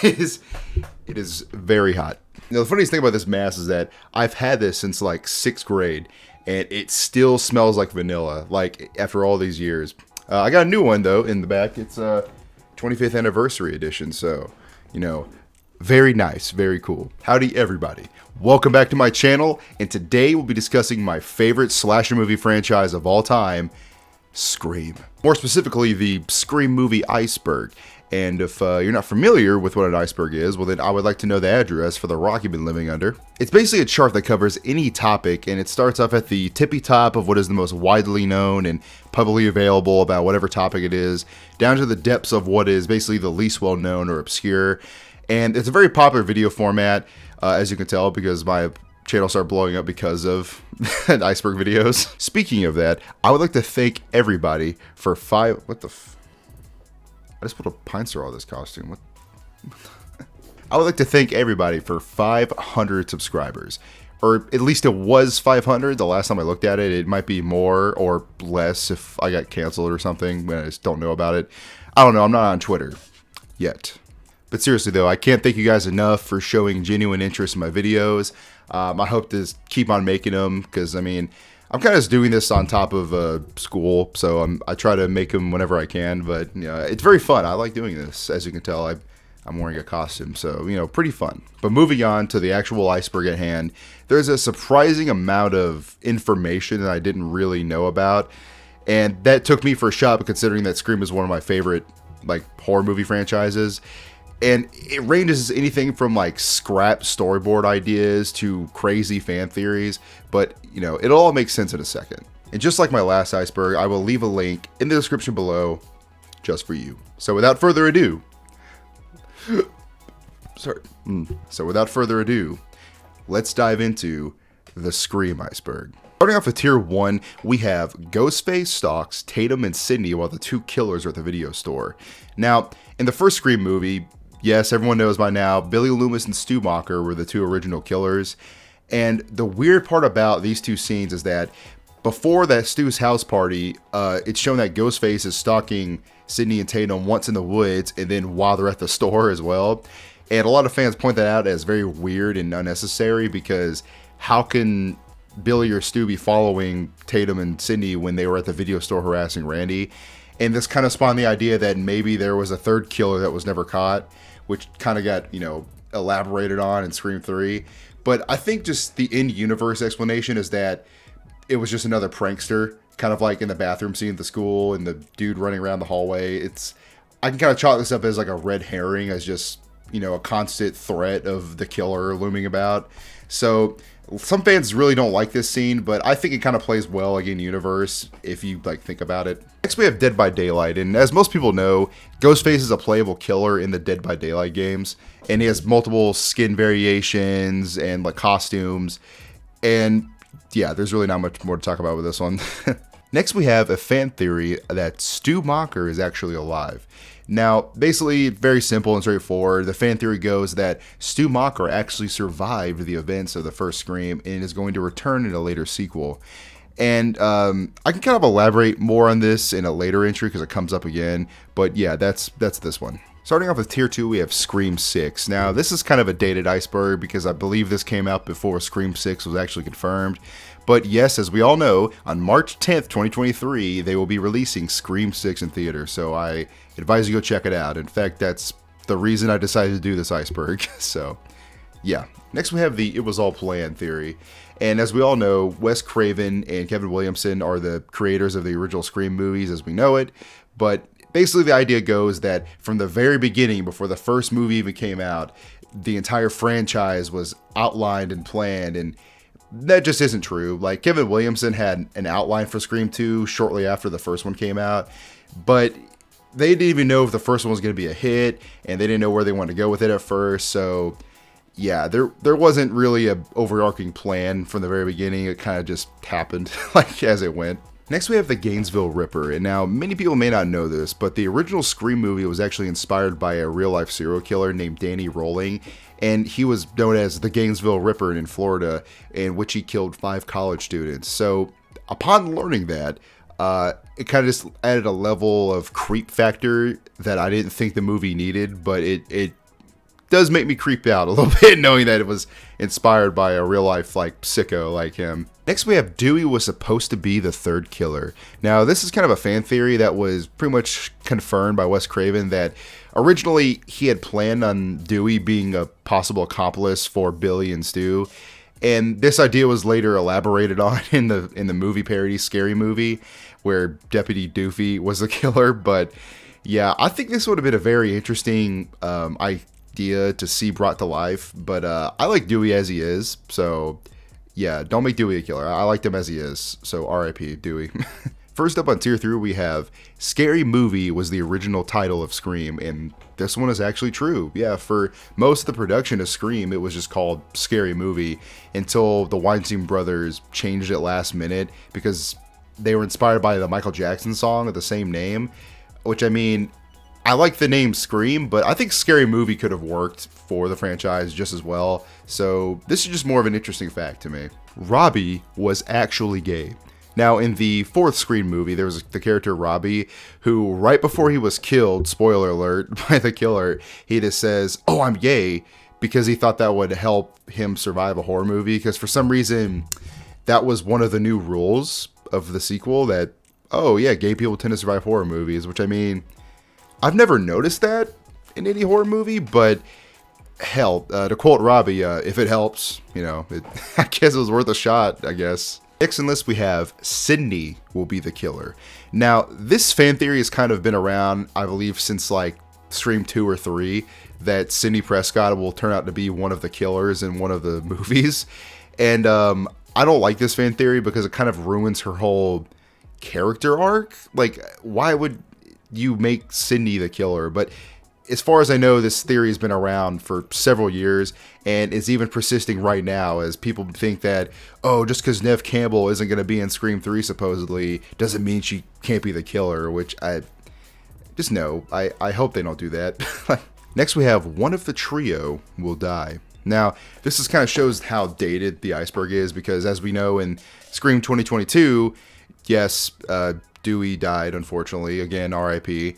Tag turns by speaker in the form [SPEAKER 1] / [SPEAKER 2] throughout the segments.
[SPEAKER 1] It is very hot. Now, the funniest thing about this mask is that I've had this since like 6th grade, and it still smells like vanilla, like after all these years. I got a new one though in the back. It's a 25th anniversary edition, so very nice, very cool. Howdy everybody. Welcome back to my channel, and today we'll be discussing my favorite slasher movie franchise of all time, Scream. More specifically, the Scream movie Iceberg. And if you're not familiar with what an iceberg is, well then I would like to know the address for the rock you've been living under. It's basically a chart that covers any topic, and it starts off at the tippy top of what is the most widely known and publicly available about whatever topic it is, down to the depths of what is basically the least well known or obscure. And it's a very popular video format, as you can tell, because my channel started blowing up because of iceberg videos. Speaking of that, I would like to thank everybody for I just put a pine straw on this costume. What? I would like to thank everybody for 500 subscribers. Or at least it was 500 the last time I looked at it. It might be more or less if I got canceled or something. I just don't know about it. I don't know. I'm not on Twitter yet. But seriously though, I can't thank you guys enough for showing genuine interest in my videos. I hope to keep on making them because, I mean, I'm kind of just doing this on top of school, so I try to make them whenever I can, but it's very fun. I like doing this. As you can tell, I'm wearing a costume, so, pretty fun. But moving on to the actual iceberg at hand, there's a surprising amount of information that I didn't really know about, and that took me for a shock considering that Scream is one of my favorite, horror movie franchises. And it ranges anything from scrap storyboard ideas to crazy fan theories, but it'll all make sense in a second. And just like my last iceberg, I will leave a link in the description below just for you. So without further ado, let's dive into the Scream iceberg. Starting off with tier 1, we have Ghostface stalks Tatum and Sydney while the two killers are at the video store. Now, in the first Scream movie, yes, everyone knows by now, Billy Loomis and Stu Macher were the two original killers. And the weird part about these two scenes is that before that Stu's house party, it's shown that Ghostface is stalking Sydney and Tatum once in the woods and then while they're at the store as well. And a lot of fans point that out as very weird and unnecessary because how can Billy or Stu be following Tatum and Sydney when they were at the video store harassing Randy? And this kind of spawned the idea that maybe there was a third killer that was never caught, which kind of got, elaborated on in Scream 3. But I think just the in-universe explanation is that it was just another prankster, kind of like in the bathroom scene at the school and the dude running around the hallway. I can kind of chalk this up as a red herring, as just, a constant threat of the killer looming about. So some fans really don't like this scene, but I think it kind of plays well in universe if you think about it. Next we have Dead by Daylight, and as most people know, Ghostface is a playable killer in the Dead by Daylight games, and he has multiple skin variations and costumes, and yeah, there's really not much more to talk about with this one. Next we have a fan theory that Stu Macher is actually alive. Now, basically, very simple and straightforward. The fan theory goes that Stu Macher actually survived the events of the first Scream and is going to return in a later sequel. And I can kind of elaborate more on this in a later entry because it comes up again. But yeah, that's this one. Starting off with tier 2, we have Scream 6. Now, this is kind of a dated iceberg because I believe this came out before Scream 6 was actually confirmed. But yes, as we all know, on March 10th, 2023, they will be releasing Scream 6 in theaters. So I advise you go check it out. In fact, that's the reason I decided to do this iceberg. So yeah. Next we have the It Was All Planned theory. And as we all know, Wes Craven and Kevin Williamson are the creators of the original Scream movies as we know it. But basically the idea goes that from the very beginning, before the first movie even came out, the entire franchise was outlined and planned, and that just isn't true. Kevin Williamson had an outline for Scream 2 shortly after the first one came out, but they didn't even know if the first one was going to be a hit, and they didn't know where they wanted to go with it at first. So yeah, there wasn't really a overarching plan from the very beginning. It kind of just happened as it went. Next we have the Gainesville Ripper, and now many people may not know this, but the original Scream movie was actually inspired by a real-life serial killer named Danny Rolling, and he was known as the Gainesville Ripper in Florida, in which he killed 5 college students. So upon learning that, it kind of just added a level of creep factor that I didn't think the movie needed, but it does make me creep out a little bit knowing that it was inspired by a real life like sicko like him. Next we have Dewey was supposed to be the third killer. Now this is kind of a fan theory that was pretty much confirmed by Wes Craven, that originally he had planned on Dewey being a possible accomplice for Billy and Stu. And this idea was later elaborated on in the movie parody Scary Movie, where Deputy Doofy was the killer. But yeah, I think this would have been a very interesting idea to see brought to life. But I like Dewey as he is, so yeah, don't make Dewey a killer. I liked him as he is, so R.I.P. Dewey. First up on tier 3, we have Scary Movie was the original title of Scream, and this one is actually true. Yeah, for most of the production of Scream, it was just called Scary Movie until the Weinstein brothers changed it last minute because they were inspired by the Michael Jackson song of the same name, which, I mean, I like the name Scream, but I think Scary Movie could have worked for the franchise just as well, so this is just more of an interesting fact to me. Robbie was actually gay. Now, in the 4th Scream movie, there was the character Robbie, who right before he was killed, spoiler alert, by the killer, he just says, "Oh, I'm gay," because he thought that would help him survive a horror movie, because for some reason, that was one of the new rules of the sequel, that, oh yeah, gay people tend to survive horror movies, which, I mean, I've never noticed that in any horror movie, but hell, to quote Robbie, if it helps, you know, I guess it was worth a shot, I guess. Next on the list we have Sydney will be the killer. Now, this fan theory has kind of been around, I believe, since like Scream 2 or 3, that Sydney Prescott will turn out to be one of the killers in one of the movies. And I don't like this fan theory because it kind of ruins her whole character arc. Like, why would you make Sydney the killer? But as far as I know, this theory has been around for several years and is even persisting right now, as people think that, oh, just because Neve Campbell isn't going to be in Scream 3 supposedly doesn't mean she can't be the killer, which I just know. I hope they don't do that. Next we have one of the trio will die. Now, this just kind of shows how dated the Iceberg is, because as we know in Scream 2022, yes, Dewey died, unfortunately, again, R.I.P.,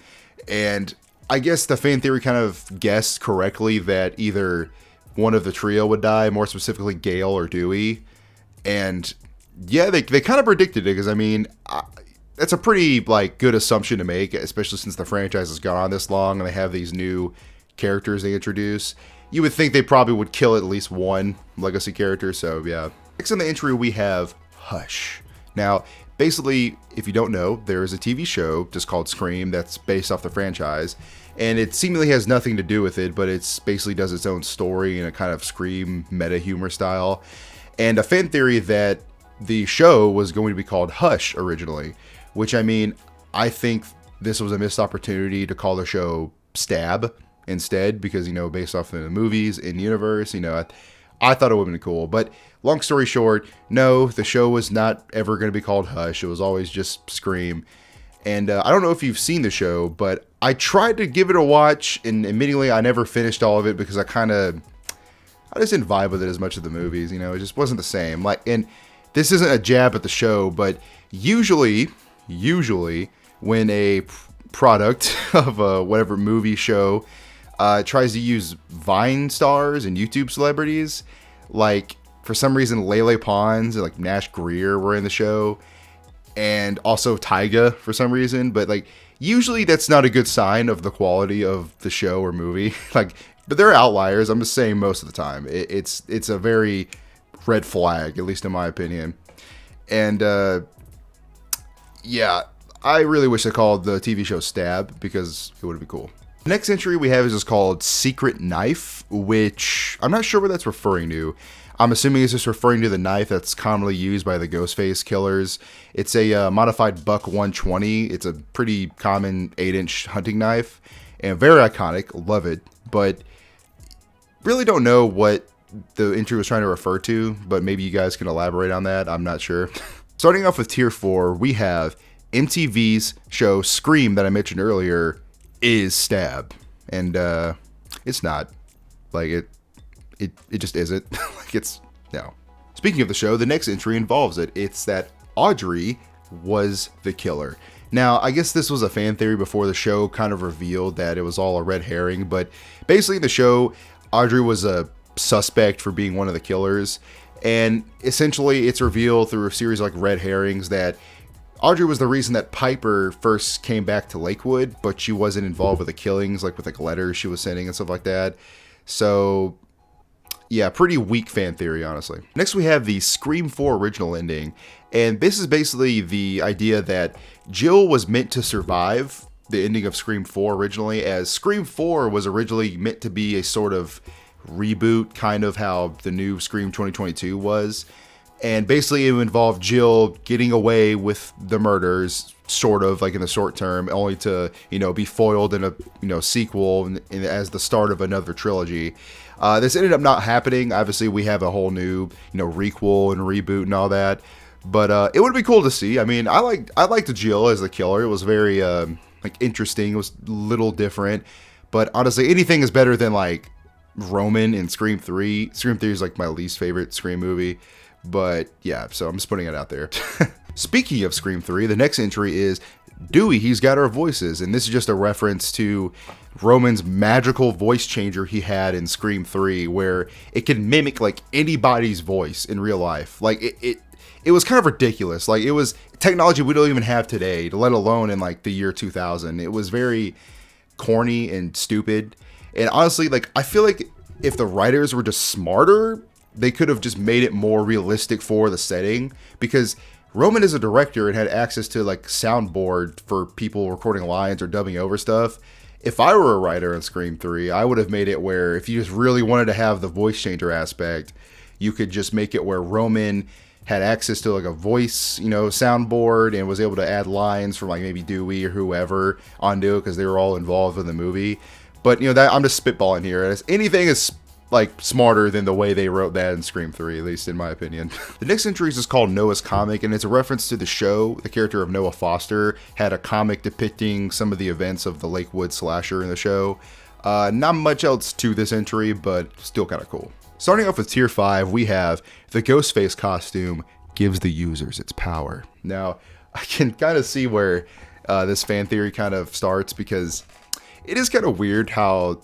[SPEAKER 1] and I guess the fan theory kind of guessed correctly that either one of the trio would die, more specifically Gale or Dewey. And yeah, they kind of predicted it, because I mean, that's a pretty like good assumption to make, especially since the franchise has gone on this long and they have these new characters they introduce. You would think they probably would kill at least one legacy character, so yeah. Next on the entry we have Hush. Now, basically, if you don't know, there is a TV show just called Scream that's based off the franchise, and it seemingly has nothing to do with it, but it's basically does its own story in a kind of Scream meta humor style. And a fan theory that the show was going to be called Hush originally, which, I mean, I think this was a missed opportunity to call the show Stab instead, because, you know, based off of the movies in universe, you know, I thought it would have been cool. But long story short, no, the show was not ever going to be called Hush. It was always just Scream. And I don't know if you've seen the show, but I tried to give it a watch, and admittingly, I never finished all of it because I just didn't vibe with it as much as the movies. You know, it just wasn't the same. Like, and this isn't a jab at the show, but usually when a product of a whatever movie show tries to use Vine stars and YouTube celebrities, like for some reason Lele Pons and like Nash Greer were in the show, and also Tyga for some reason, but like usually that's not a good sign of the quality of the show or movie. Like, but there are outliers. I'm just saying most of the time it's a very red flag, at least in my opinion. And yeah, I really wish they called the TV show Stab, because it would be cool. The next entry we have is just called Secret Knife, which I'm not sure what that's referring to. I'm assuming it's just referring to the knife that's commonly used by the Ghostface killers. It's a modified Buck 120. It's a pretty common 8-inch hunting knife, and very iconic. Love it, but really don't know what the entry was trying to refer to, but maybe you guys can elaborate on that. I'm not sure. Starting off with tier 4, we have MTV's show Scream that I mentioned earlier is Stab, and it's not. Like, it just isn't. Like, it's no. Speaking of the show, the next entry involves it. It's that Audrey was the killer. Now, I guess this was a fan theory before the show kind of revealed that it was all a red herring, but basically in the show, Audrey was a suspect for being one of the killers. And essentially, it's revealed through a series of like red herrings that Audrey was the reason that Piper first came back to Lakewood, but she wasn't involved with the killings, like with like letters she was sending and stuff like that. So, yeah, pretty weak fan theory, honestly. Next, we have the Scream 4 original ending. And this is basically the idea that Jill was meant to survive the ending of Scream 4 originally, as Scream 4 was originally meant to be a sort of reboot, kind of how the new Scream 2022 was. And basically it would involve Jill getting away with the murders, sort of like in the short term, only to, be foiled in a, sequel and as the start of another trilogy. This ended up not happening. Obviously we have a whole new, requel and reboot and all that. But it would be cool to see. I mean, I liked Jill as the killer. It was very interesting. It was a little different. But honestly, anything is better than like Roman in Scream 3. Scream 3 is like my least favorite Scream movie. But yeah, so I'm just putting it out there. Speaking of Scream 3, the next entry is Dewey, he's got our voices. And this is just a reference to Roman's magical voice changer he had in Scream 3, where it can mimic like anybody's voice in real life. Like it was kind of ridiculous. Like it was technology we don't even have today, let alone in like the year 2000. It was very corny and stupid. And honestly, like I feel like if the writers were just smarter, they could have just made it more realistic for the setting, because Roman is a director and had access to like soundboard for people recording lines or dubbing over stuff. If I were a writer in Scream 3, I would have made it where if you just really wanted to have the voice changer aspect, you could just make it where Roman had access to like a voice, soundboard, and was able to add lines from like maybe Dewey or whoever onto it because they were all involved in the movie. But that I'm just spitballing here. As anything is like smarter than the way they wrote that in Scream 3, at least in my opinion. The next entry is called Noah's Comic, and it's a reference to the show. The character of Noah Foster had a comic depicting some of the events of the Lakewood slasher in the show. Not much else to this entry, but still kind of cool. Starting off with tier 5, we have the Ghostface costume gives the users its power. Now, I can kind of see where this fan theory kind of starts, because it is kind of weird how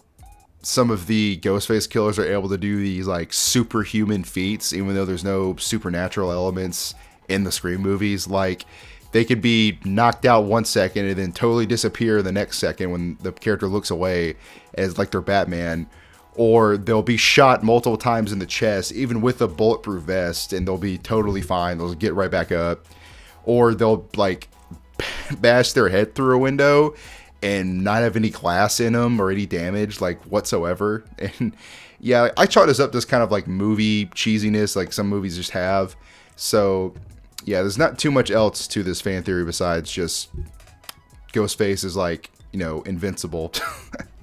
[SPEAKER 1] some of the Ghostface killers are able to do these like superhuman feats, even though there's no supernatural elements in the Scream movies. Like they could be knocked out 1 second and then totally disappear the next second when the character looks away, as like they're Batman. Or they'll be shot multiple times in the chest, even with a bulletproof vest, and they'll be totally fine. They'll get right back up. Or they'll like bash their head through a window and not have any glass in them or any damage like whatsoever. And yeah, I chalk this up to kind of like movie cheesiness, like some movies just have. So yeah, there's not too much else to this fan theory besides just Ghostface is like, invincible.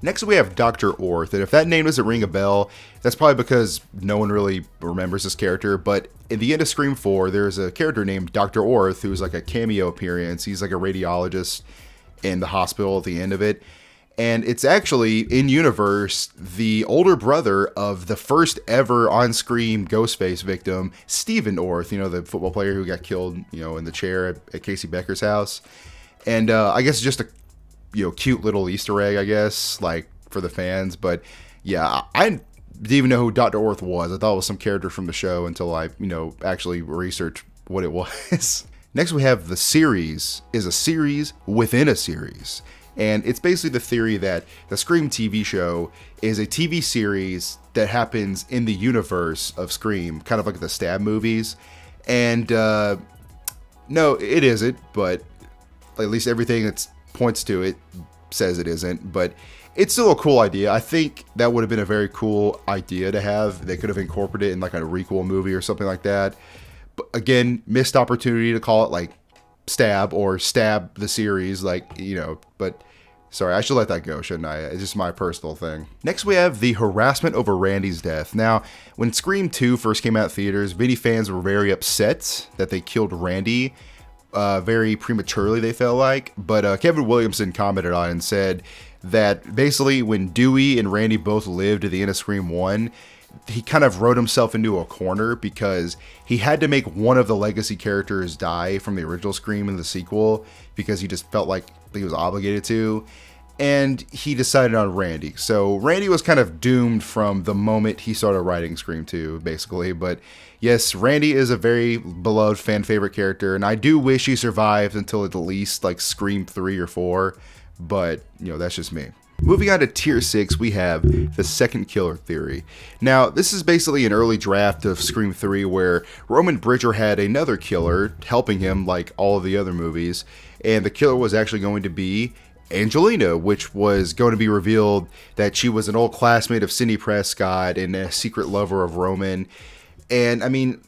[SPEAKER 1] Next we have Dr. Orth, and if that name doesn't ring a bell, that's probably because no one really remembers this character. But in the end of Scream 4, there's a character named Dr. Orth who's like a cameo appearance. He's like a radiologist in the hospital at the end of it. And it's actually, in universe, the older brother of the first ever on-screen Ghostface victim, Stephen Orth, the football player who got killed, in the chair at Casey Becker's house. And I guess just a cute little Easter egg, I guess, like for the fans. But yeah, I didn't even know who Dr. Orth was. I thought it was some character from the show until I, actually researched what it was. Next we have the series is a series within a series. And it's basically the theory that the Scream TV show is a TV series that happens in the universe of Scream, kind of like the Stab movies. And no, it isn't, but at least everything that points to it says it isn't. But it's still a cool idea. I think that would have been a very cool idea to have. They could have incorporated it in like a requel movie or something like that. But again, missed opportunity to call it like Stab or Stab the series, but sorry, I should let that go, shouldn't I? It's just my personal thing. Next we have the harassment over Randy's death. Now, when Scream 2 first came out in theaters, many fans were very upset that they killed Randy very prematurely, they felt like. But Kevin Williamson commented on it and said that basically when Dewey and Randy both lived at the end of Scream 1, he kind of wrote himself into a corner because he had to make one of the legacy characters die from the original Scream in the sequel because he just felt like he was obligated to. and he decided on Randy. So Randy was kind of doomed from the moment he started writing Scream 2, basically. But yes, Randy is a very beloved fan favorite character, and I do wish he survived until at least like Scream 3 or 4, but you know, that's just me. Moving on to tier 6, we have the second killer theory. Now, this is basically an early draft of Scream 3 where Roman Bridger had another killer helping him like all of the other movies, and the killer was actually going to be Angelina, which was going to be revealed that she was an old classmate of Sidney Prescott and a secret lover of Roman. And I mean,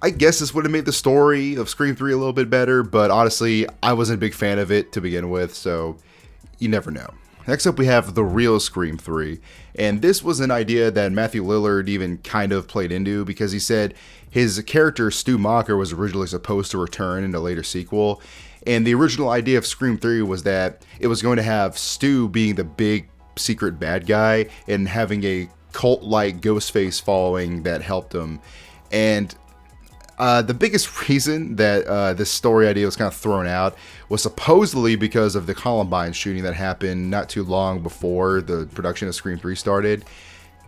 [SPEAKER 1] I guess this would have made the story of Scream 3 a little bit better, but honestly, I wasn't a big fan of it to begin with, so you never know. Next up, we have the real Scream 3, and this was an idea that Matthew Lillard even kind of played into because he said his character Stu Macher was originally supposed to return in a later sequel, and the original idea of Scream 3 was that it was going to have Stu being the big secret bad guy and having a cult-like Ghostface following that helped him. And the biggest reason that this story idea was kind of thrown out was supposedly because of the Columbine shooting that happened not too long before the production of Scream 3 started.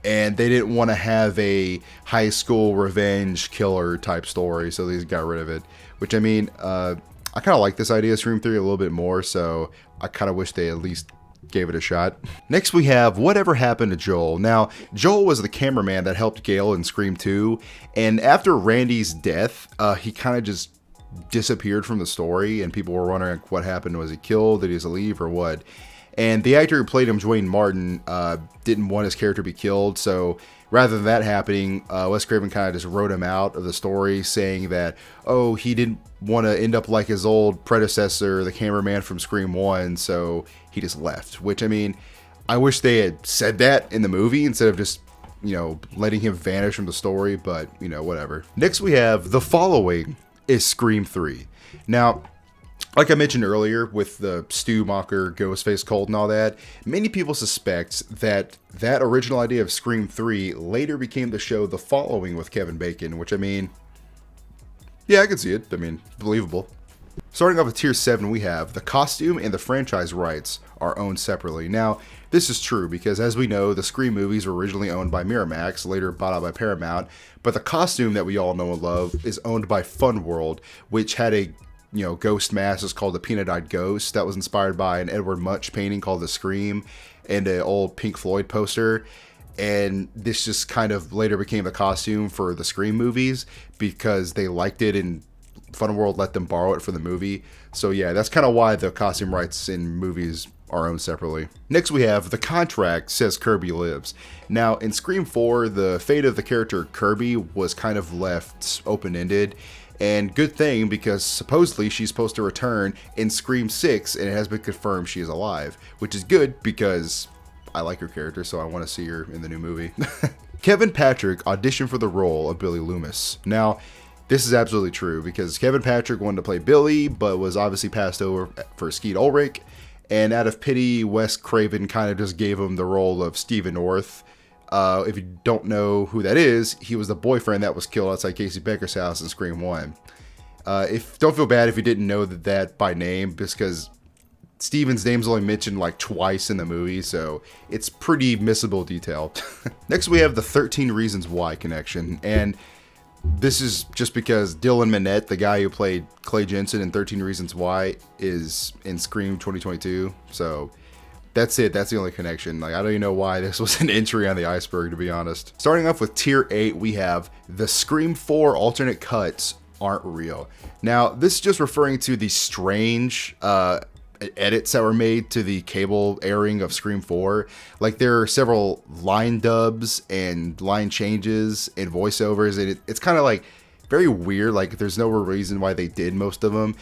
[SPEAKER 1] And they didn't want to have a high school revenge killer type story, so they got rid of it. Which, I mean, I kind of like this idea of Scream 3 a little bit more, so I kind of wish they at least gave it a shot. Next we have Whatever Happened to Joel. Now, Joel was the cameraman that helped Gale in Scream 2, and after Randy's death, he kind of just disappeared from the story, and people were wondering what happened. Was he killed? Did he just leave, or what? And the actor who played him, Dwayne Martin, didn't want his character to be killed, so rather than that happening, Wes Craven kind of just wrote him out of the story, saying that, oh, he didn't want to end up like his old predecessor, the cameraman from Scream 1, so he just left. Which, I mean, I wish they had said that in the movie instead of just, you know, letting him vanish from the story, but, you know, whatever. Next we have The Following is Scream 3. Now, like I mentioned earlier with the Stu Macher Ghostface cult and all that, many people suspect that that original idea of Scream 3 later became the show The Following with Kevin Bacon, which, I mean, yeah, I can see it. I mean, believable. Starting off with tier 7, we have the costume and the franchise rights are owned separately. Now, this is true because, as we know, the Scream movies were originally owned by Miramax, later bought out by Paramount, but the costume that we all know and love is owned by Fun World, which had a ghost mask. It's called the Peanut Eyed Ghost. That was inspired by an Edward Munch painting called The Scream and an old Pink Floyd poster. And this just kind of later became the costume for the Scream movies because they liked it and Fun World let them borrow it for the movie. So yeah, that's kind of why the costume rights in movies are owned separately. Next we have The Contract Says Kirby Lives. Now in Scream 4, the fate of the character Kirby was kind of left open-ended. And good thing, because supposedly she's supposed to return in Scream 6, and it has been confirmed she is alive. Which is good, because I like her character, so I want to see her in the new movie. Kevin Patrick auditioned for the role of Billy Loomis. Now, this is absolutely true, because Kevin Patrick wanted to play Billy, but was obviously passed over for Skeet Ulrich. And out of pity, Wes Craven kind of just gave him the role of Stephen North. If you don't know who that is, he was the boyfriend that was killed outside Casey Becker's house in Scream 1. Don't feel bad if you didn't know that by name, because Steven's name's only mentioned like twice in the movie, so it's pretty missable detail. Next we have the 13 Reasons Why connection, and this is just because Dylan Minnette, the guy who played Clay Jensen in 13 Reasons Why, is in Scream 2022, so that's it. That's the only connection. Like, I don't even know why this was an entry on the Iceberg, to be honest. Starting off with tier 8, we have the Scream 4 alternate cuts aren't real. Now, this is just referring to the strange edits that were made to the cable airing of Scream 4. Like, there are several line dubs and line changes and voiceovers, and it's kind of like very weird. Like, there's no reason why they did most of them.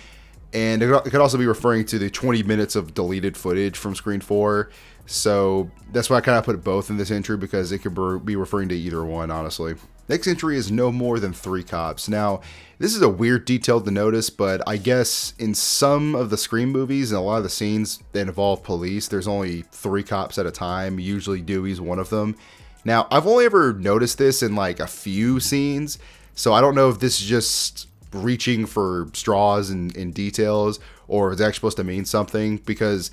[SPEAKER 1] And it could also be referring to the 20 minutes of deleted footage from Scream 4. So that's why I kind of put both in this entry, because it could be referring to either one, honestly. Next entry is no more than 3 cops. Now, this is a weird detail to notice, but I guess in some of the Scream movies and a lot of the scenes that involve police, there's only 3 cops at a time. Usually Dewey's one of them. Now, I've only ever noticed this in like a few scenes, so I don't know if this is just reaching for straws and details, or it's actually supposed to mean something, because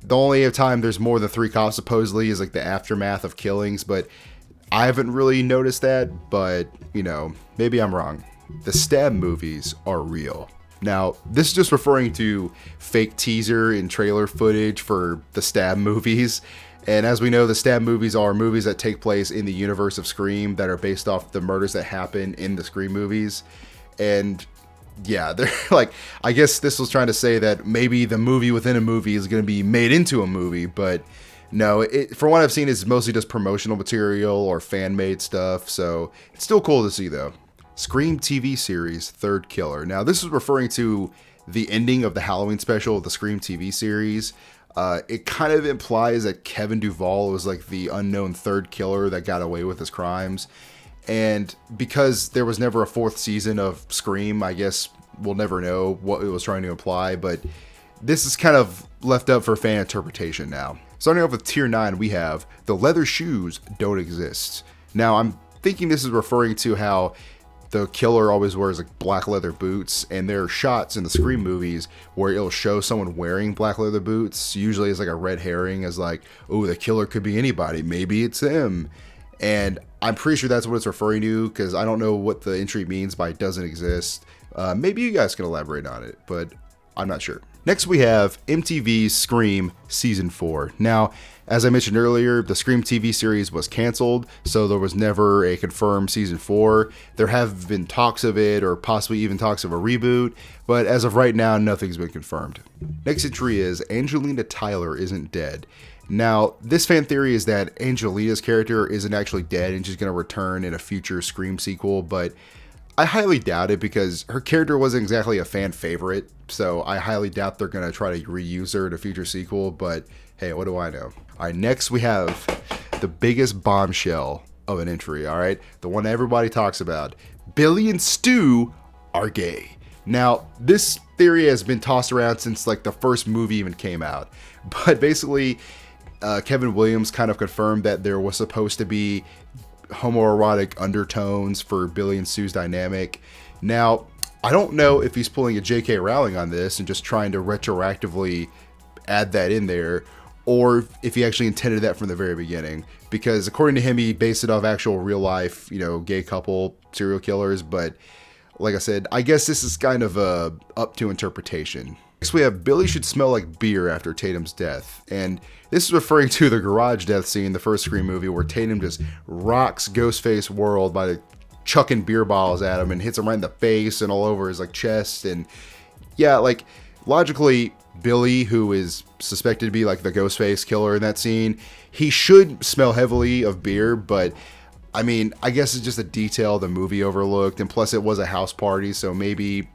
[SPEAKER 1] The only time there's more than 3 cops supposedly is like the aftermath of killings, but I haven't really noticed that, but you know, maybe I'm wrong. The stab movies are real. Now, this is just referring to fake teaser and trailer footage for the stab movies. And as we know, the stab movies are movies that take place in the universe of Scream that are based off the murders that happen in the Scream movies. And yeah, they're like, I guess this was trying to say that maybe the movie within a movie is going to be made into a movie, but no, from what I've seen, it's mostly just promotional material or fan-made stuff, so it's still cool to see though. Scream TV series, Third Killer. Now, this is referring to the ending of the Halloween special of the Scream TV series. It kind of implies that Kevin Duvall was like the unknown third killer that got away with his crimes. And because there was never a 4th season of Scream, I guess we'll never know what it was trying to imply, but this is kind of left up for fan interpretation now. Starting off with Tier 9, we have The Leather Shoes Don't Exist. Now, I'm thinking this is referring to how the killer always wears like black leather boots, and there are shots in the Scream movies where it'll show someone wearing black leather boots, usually as like a red herring, as like, oh, the killer could be anybody, maybe it's him. And I'm pretty sure that's what it's referring to, because I don't know what the entry means by doesn't exist. Maybe you guys can elaborate on it, but I'm not sure. Next we have MTV's Scream Season 4. Now, as I mentioned earlier, the Scream TV series was canceled, so there was never a confirmed Season 4. There have been talks of it, or possibly even talks of a reboot, but as of right now, nothing's been confirmed. Next entry is Angelina Tyler Isn't Dead. Now, this fan theory is that Angelina's character isn't actually dead and she's going to return in a future Scream sequel, but I highly doubt it because her character wasn't exactly a fan favorite, so I highly doubt they're going to try to reuse her in a future sequel, but hey, what do I know? Alright, next we have the biggest bombshell of an entry, alright? The one everybody talks about. Billy and Stu are gay. Now, this theory has been tossed around since like the first movie even came out, but basically Kevin Williams kind of confirmed that there was supposed to be homoerotic undertones for Billy and Stu's dynamic. Now, I don't know if he's pulling a J.K. Rowling on this and just trying to retroactively add that in there, or if he actually intended that from the very beginning. Because according to him, he based it off actual real life, you know, gay couple serial killers. But like I said, I guess this is kind of up to interpretation. Next, we have Billy should smell like beer after Tatum's death. And this is referring to the garage death scene in the first Scream movie where Tatum just rocks Ghostface's world by chucking beer bottles at him and hits him right in the face and all over his like chest. And yeah, like logically, Billy, who is suspected to be like the Ghostface killer in that scene, he should smell heavily of beer, but I mean, I guess it's just a detail the movie overlooked, and plus it was a house party, so maybe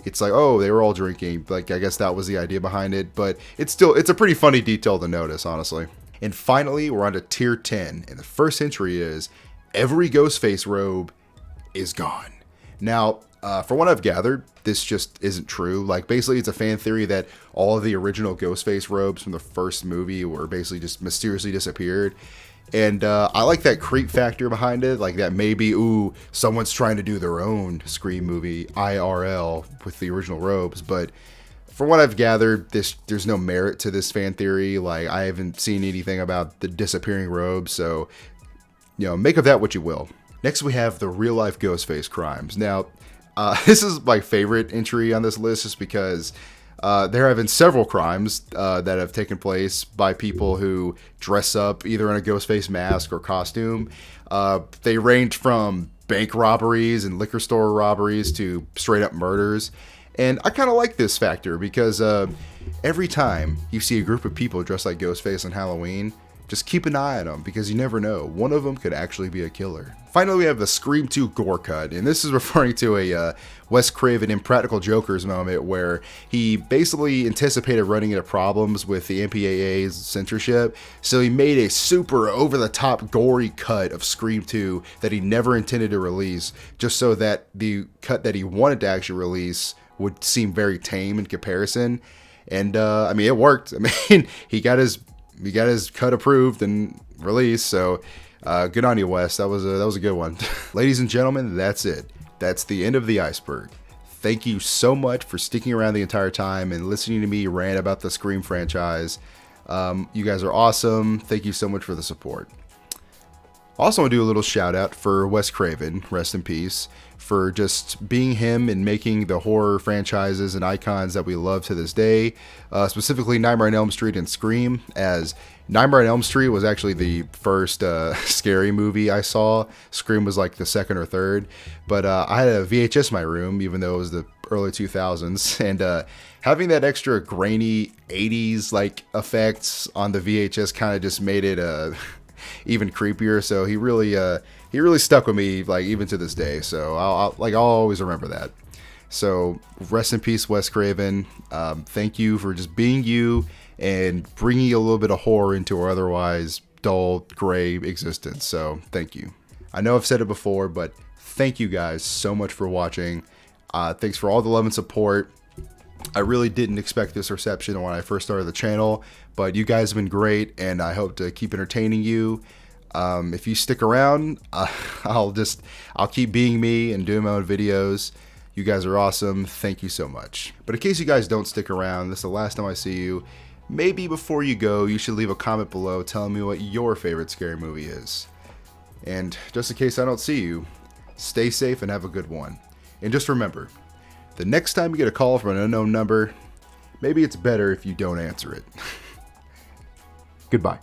[SPEAKER 1] it's like, oh, they were all drinking. Like, I guess that was the idea behind it, but it's a pretty funny detail to notice, honestly. And finally, we're on to Tier 10, and the first entry is every Ghostface robe is gone. Now, from what I've gathered, this just isn't true. Like, basically, it's a fan theory that all of the original Ghostface robes from the first movie were basically just mysteriously disappeared. And I like that creep factor behind it, like that maybe, ooh, someone's trying to do their own Scream movie IRL with the original robes. But from what I've gathered, there's no merit to this fan theory. Like, I haven't seen anything about the disappearing robes, so, you know, make of that what you will. Next, we have the real-life Ghostface crimes. Now, this is my favorite entry on this list just because there have been several crimes that have taken place by people who dress up either in a Ghostface mask or costume. They range from bank robberies and liquor store robberies to straight up murders. And I kind of like this factor because every time you see a group of people dressed like Ghostface on Halloween, just keep an eye on them because you never know. One of them could actually be a killer. Finally, we have the Scream 2 gore cut, and this is referring to a Wes Craven Impractical Jokers moment where he basically anticipated running into problems with the MPAA's censorship, so he made a super over-the-top gory cut of Scream 2 that he never intended to release, just so that the cut that he wanted to actually release would seem very tame in comparison. And I mean, it worked. I mean, he got his cut approved and released, so good on you, Wes. That was a good one. Ladies and gentlemen, that's it. That's the end of the Iceberg. Thank you so much for sticking around the entire time and listening to me rant about the Scream franchise. You guys are awesome. Thank you so much for the support. Also, want to do a little shout out for Wes Craven, rest in peace, for just being him and making the horror franchises and icons that we love to this day, specifically Nightmare on Elm Street and Scream, as Nightmare on Elm Street was actually the first scary movie I saw. Scream was like the second or third, but I had a VHS in my room, even though it was the early 2000s, and having that extra grainy 80s like effects on the VHS kind of just made it even creepier. So he really stuck with me, like, even to this day. So I'll always remember that. So rest in peace, Wes Craven. Thank you for just being you and bringing a little bit of horror into our otherwise dull, gray existence. So thank you. I know I've said it before, but thank you guys so much for watching. Thanks for all the love and support. I really didn't expect this reception when I first started the channel, but you guys have been great, and I hope to keep entertaining you. If you stick around, I'll keep being me and doing my own videos. You guys are awesome. Thank you so much. But in case you guys don't stick around, this is the last time I see you. Maybe before you go, you should leave a comment below telling me what your favorite scary movie is. And just in case I don't see you, stay safe and have a good one. And just remember, the next time you get a call from an unknown number, maybe it's better if you don't answer it. Goodbye.